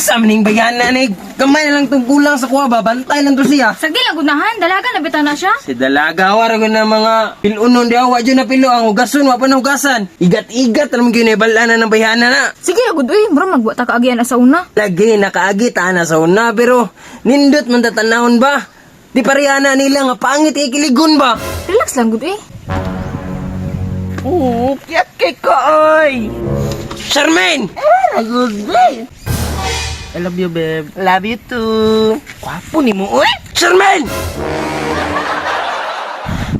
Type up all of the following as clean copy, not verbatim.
Unsa maning bayana ni gamay na lang tong kulang sa kuha ba bantay lang to siya. Sige lang gunahan, dalaga na bitaw na siya. Si dalaga war ko na mga pilunon di awa jud na pilo ang hugason wa pa na hugasan. Igat-igat alam gyud balana ng bayana na. Sige lang gud uy, bro magwa ta kaagyan sa una. Lagi nakaagi ta na sa una pero nindot man tatanahon ba? Di parehana nila nga pangit ikiligon ba? Relax lang gud uy. Kiyat kay ko oy. Charmaine! Good day. I love you, babe. Love you too. Kwapo ni mo, oy! Charmaine!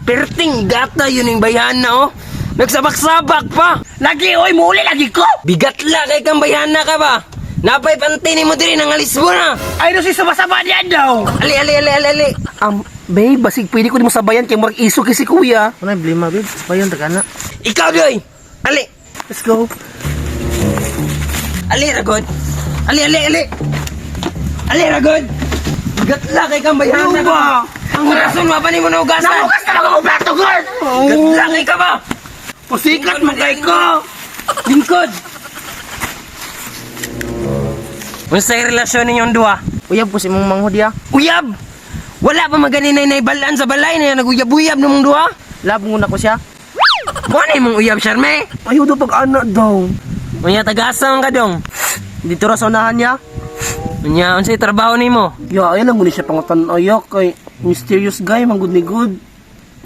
Perting gata yun yung bayana, oh. Nagsabak-sabak pa. Lagi, oy, muli lagi ko. Bigatla kay kang bayana ka ba? Napay panty ni mo diri nang alis mo na. Ay, no, si sama-sama niya daw. Ali. Babe, basig pwede ko di mo sabayan kay marag iso kay si kuya. Ano yung blima, babe? Sabayan, tagana. Ikaw, doy! Ali! Let's go. Ali, ragod! Ali! Ali, ragod! Bigatla kay kang bayana ka ba? Ang rason pa ni mo na ugasan. Namukas na lang ako plato, girl. Bigatla kay ka ba? Pasikat mo kay ko. Lingkod! Unsay relasyon ninyong duha? Uyab po si mong manghod ya. Uyab! Wala pa maganinay na ibalaan sa balay na nag-uyab-uyab ng mong duha? Labong na ko siya. Ano yung mong uyab, Charme? Ayaw daw pag-anak daw. Unya, taga-asa ka dong? Dito ra sa unahan niya. Unya, unsay trabaho ni mo? Ya, ay lang guni siya pangutan ayak kay mysterious guy, man good ni good.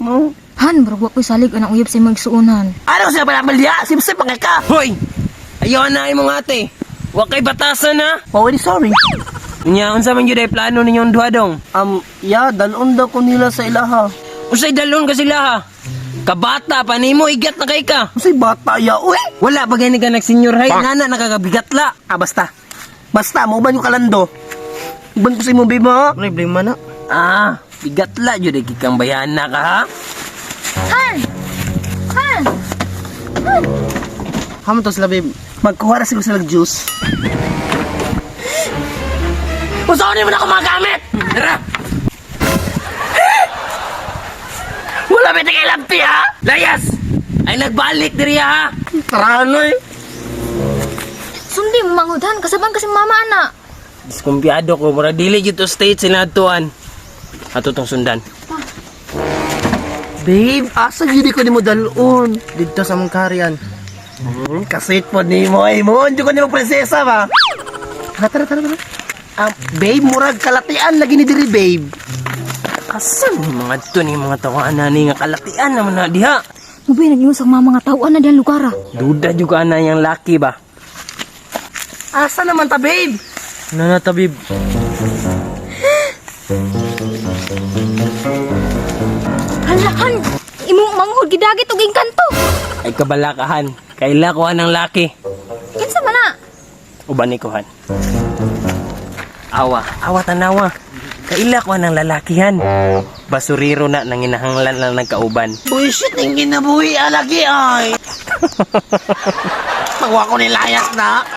No? Han, bro, wa ko'y salig anang uyab sa magsuunan. Ano siya pala malya? Simsim pa ka. Hoy! Ayaw na imong ate. Wa kay batasan na. Oh, really sorry. Unya, unsa man yun ay plano ninyong duha dong? Ya, dalon daw ko nila sa ilaha. Unsay dalon ka sila ha? Kabata pa nimo igat na kay ka. Masay bata ya, uy. Wala pa gani ka nag-senior high, nana nakakabigatla. Basta. Basta, mo ba yung kalando? Iban ko sa imong babe, ha? Ano yung blame man, Ah, bigatla jud ay kang bayana ka ha. Han! Han! Hamo to sila, babe. Magkuha na siguro sila juice. Usahan mo na ako magamit! Tara! Wala ba ito kay Labti, ha? Layas! Ay nagbalik diri ha. Taranoy. Sundi mo manghudhan, kasabang kasi mama ana. Diskumpiyado ko, mura dili dito state sila atuan. Ato tong sundan. Babe, asa yun ko ni mo dalon? Dito sa mong karian. Kasit po ni mo, ay mo. Hindi ko ni mo prinsesa, ba? Tara. Babe, murag kalatian lagi ni diri, babe. Asan ni mga to ni mga tawaan na ni nga kalatian naman na diha. Mubay naging sa mga tauan na diyan lugar ah. Duda juga na yung laki ba? Asa naman ta, babe? Ano na tabib? Halahan! Imong manghud gidagit og engkanto. Ay kabalakahan. Kaila ko ng laki. Kinsa man na? Uban ni kuhan. Awa tanawa. Kaila ko ng lalakihan. Basuriro na nang inahanglan lang nagkauban. Bullshit, ang ginabuhi alagi, ay. Magwa ko nilayas na.